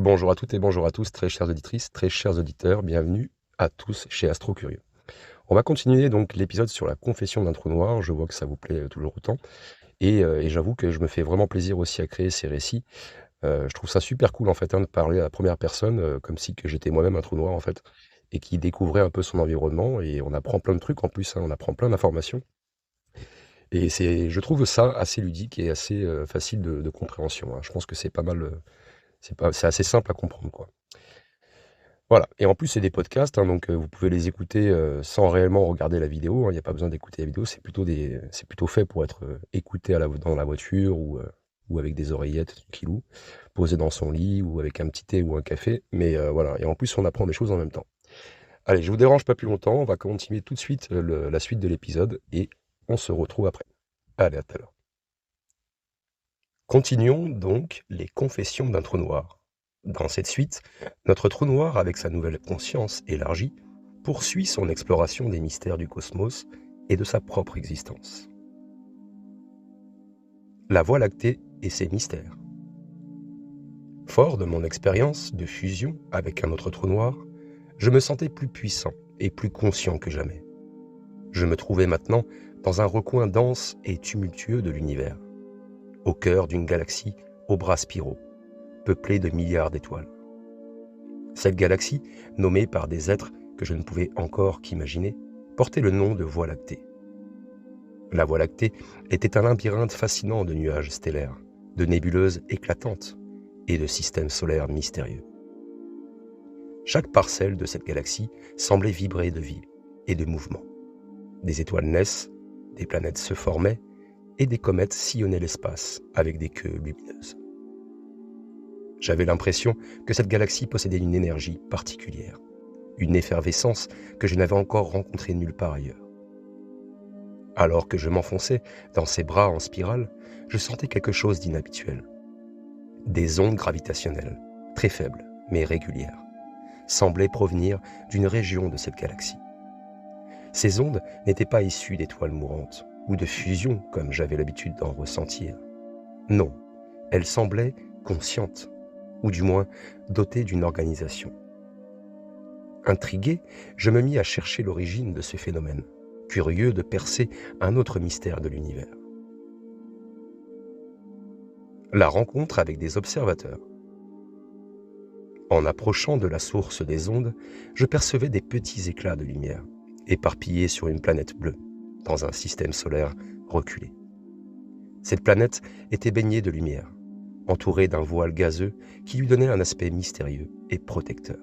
Bonjour à toutes et bonjour à tous, très chères auditrices, très chers auditeurs, bienvenue à tous chez Astro Curieux. On va continuer donc l'épisode sur la confession d'un trou noir, je vois que ça vous plaît toujours autant, et j'avoue que je me fais vraiment plaisir aussi à créer ces récits. Je trouve ça super cool en fait, de parler à la première personne, comme si que j'étais moi-même un trou noir en fait, et qui découvrait un peu son environnement, et on apprend plein de trucs en plus, on apprend plein d'informations, et je trouve ça assez ludique et assez facile de compréhension, hein. Je pense que c'est pas mal, c'est assez simple à comprendre, quoi. Voilà, et en plus, c'est des podcasts, donc vous pouvez les écouter, sans réellement regarder la vidéo, il y a pas besoin d'écouter la vidéo, c'est plutôt fait pour être, écouté dans la voiture ou avec des oreillettes tranquillou, posé dans son lit ou avec un petit thé ou un café, mais voilà, et en plus, on apprend des choses en même temps. Allez, je vous dérange pas plus longtemps, on va continuer tout de suite, la suite de l'épisode et on se retrouve après. Allez, à tout à l'heure. Continuons donc les confessions d'un trou noir. Dans cette suite, notre trou noir, avec sa nouvelle conscience élargie, poursuit son exploration des mystères du cosmos et de sa propre existence. La Voie lactée et ses mystères. Fort de mon expérience de fusion avec un autre trou noir, je me sentais plus puissant et plus conscient que jamais. Je me trouvais maintenant dans un recoin dense et tumultueux de l'univers, au cœur d'une galaxie aux bras spiraux, peuplée de milliards d'étoiles. Cette galaxie, nommée par des êtres que je ne pouvais encore qu'imaginer, portait le nom de Voie lactée. La Voie lactée était un labyrinthe fascinant de nuages stellaires, de nébuleuses éclatantes et de systèmes solaires mystérieux. Chaque parcelle de cette galaxie semblait vibrer de vie et de mouvement. Des étoiles naissent, des planètes se formaient et des comètes sillonnaient l'espace avec des queues lumineuses. J'avais l'impression que cette galaxie possédait une énergie particulière, une effervescence que je n'avais encore rencontrée nulle part ailleurs. Alors que je m'enfonçais dans ses bras en spirale, je sentais quelque chose d'inhabituel. Des ondes gravitationnelles, très faibles mais régulières, semblaient provenir d'une région de cette galaxie. Ces ondes n'étaient pas issues d'étoiles mourantes ou de fusion comme j'avais l'habitude d'en ressentir. Non, elles semblaient conscientes, ou du moins dotées d'une organisation. Intrigué, je me mis à chercher l'origine de ce phénomène, curieux de percer un autre mystère de l'univers. La rencontre avec des observateurs. En approchant de la source des ondes, je percevais des petits éclats de lumière, éparpillés sur une planète bleue, dans un système solaire reculé. Cette planète était baignée de lumière, entourée d'un voile gazeux qui lui donnait un aspect mystérieux et protecteur.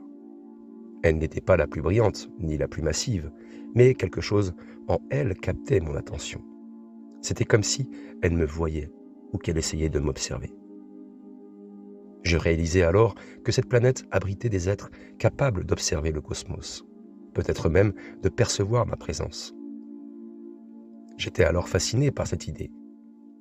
Elle n'était pas la plus brillante, ni la plus massive, mais quelque chose en elle captait mon attention. C'était comme si elle me voyait ou qu'elle essayait de m'observer. Je réalisais alors que cette planète abritait des êtres capables d'observer le cosmos, peut-être même de percevoir ma présence. J'étais alors fasciné par cette idée.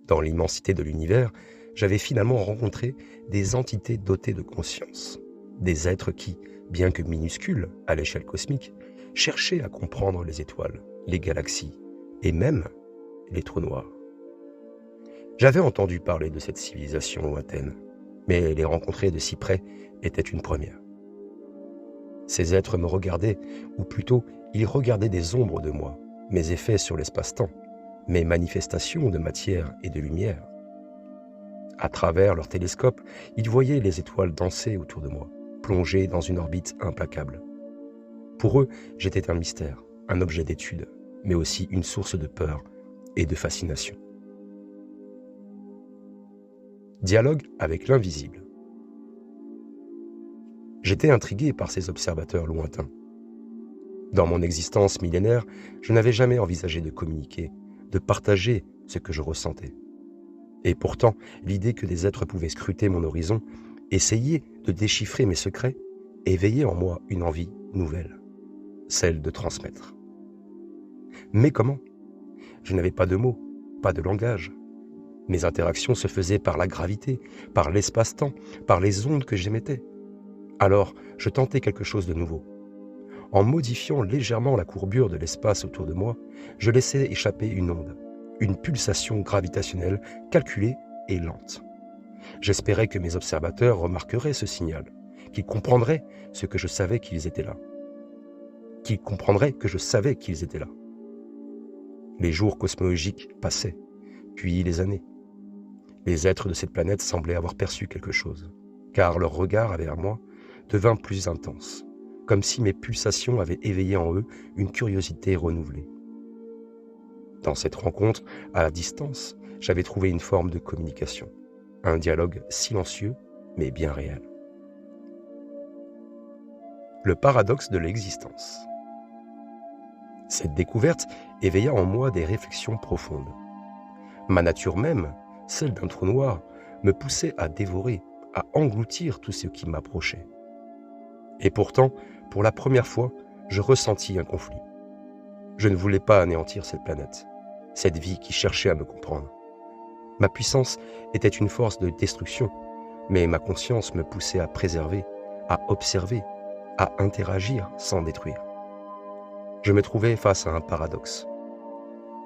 Dans l'immensité de l'univers, j'avais finalement rencontré des entités dotées de conscience, des êtres qui, bien que minuscules à l'échelle cosmique, cherchaient à comprendre les étoiles, les galaxies et même les trous noirs. J'avais entendu parler de cette civilisation lointaine, mais les rencontrer de si près était une première. Ces êtres me regardaient, ou plutôt, ils regardaient des ombres de moi, mes effets sur l'espace-temps, mes manifestations de matière et de lumière. À travers leur télescope, ils voyaient les étoiles danser autour de moi, plongées dans une orbite implacable. Pour eux, j'étais un mystère, un objet d'étude, mais aussi une source de peur et de fascination. Dialogue avec l'invisible. J'étais intrigué par ces observateurs lointains. Dans mon existence millénaire, je n'avais jamais envisagé de communiquer, de partager ce que je ressentais. Et pourtant, l'idée que des êtres pouvaient scruter mon horizon, essayer de déchiffrer mes secrets, éveillait en moi une envie nouvelle, celle de transmettre. Mais comment ? Je n'avais pas de mots, pas de langage. Mes interactions se faisaient par la gravité, par l'espace-temps, par les ondes que j'émettais. Alors, je tentais quelque chose de nouveau. En modifiant légèrement la courbure de l'espace autour de moi, je laissais échapper une onde, une pulsation gravitationnelle calculée et lente. J'espérais que mes observateurs remarqueraient ce signal, qu'ils comprendraient ce que je savais qu'ils étaient là. Qu'ils comprendraient que je savais qu'ils étaient là. Les jours cosmologiques passaient, puis les années. Les êtres de cette planète semblaient avoir perçu quelque chose, car leur regard vers moi devint plus intense, comme si mes pulsations avaient éveillé en eux une curiosité renouvelée. Dans cette rencontre, à la distance, j'avais trouvé une forme de communication, un dialogue silencieux, mais bien réel. Le paradoxe de l'existence. Cette découverte éveilla en moi des réflexions profondes. Ma nature même, celle d'un trou noir, me poussait à dévorer, à engloutir tout ce qui m'approchait. Et pourtant, pour la première fois, je ressentis un conflit. Je ne voulais pas anéantir cette planète, cette vie qui cherchait à me comprendre. Ma puissance était une force de destruction, mais ma conscience me poussait à préserver, à observer, à interagir sans détruire. Je me trouvais face à un paradoxe.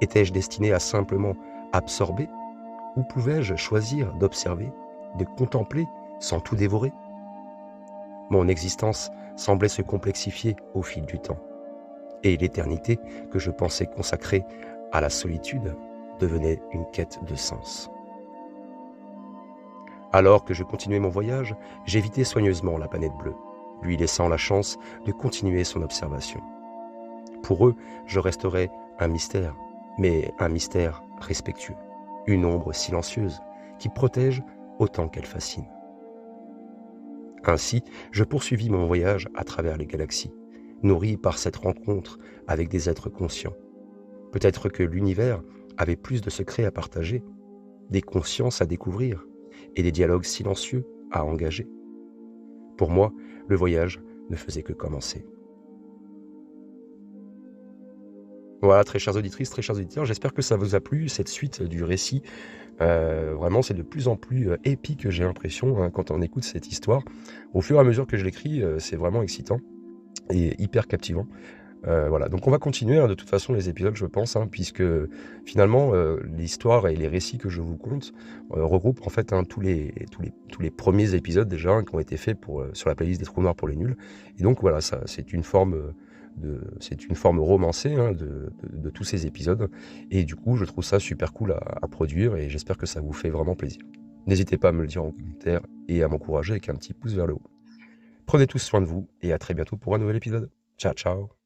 Étais-je destiné à simplement absorber, ou pouvais-je choisir d'observer, de contempler sans tout dévorer? Mon existence semblait se complexifier au fil du temps, et l'éternité que je pensais consacrer à la solitude devenait une quête de sens. Alors que je continuais mon voyage, j'évitais soigneusement la planète bleue, lui laissant la chance de continuer son observation. Pour eux, je resterais un mystère, mais un mystère respectueux, une ombre silencieuse qui protège autant qu'elle fascine. Ainsi, je poursuivis mon voyage à travers les galaxies, nourri par cette rencontre avec des êtres conscients. Peut-être que l'univers avait plus de secrets à partager, des consciences à découvrir et des dialogues silencieux à engager. Pour moi, le voyage ne faisait que commencer. Voilà, très chères auditrices, très chers auditeurs, j'espère que ça vous a plu, cette suite du récit. Vraiment, c'est de plus en plus épique, j'ai l'impression, quand on écoute cette histoire. Au fur et à mesure que je l'écris, c'est vraiment excitant et hyper captivant. Voilà, donc on va continuer, de toute façon les épisodes, je pense, puisque finalement, l'histoire et les récits que je vous conte, regroupent en fait, tous les premiers épisodes déjà, qui ont été faits sur la playlist des Trous Noirs pour les nuls. Et donc voilà, ça c'est une forme, romancée, de tous ces épisodes. Et du coup, je trouve ça super cool à produire et j'espère que ça vous fait vraiment plaisir. N'hésitez pas à me le dire en commentaire et à m'encourager avec un petit pouce vers le haut. Prenez tous soin de vous et à très bientôt pour un nouvel épisode. Ciao, ciao!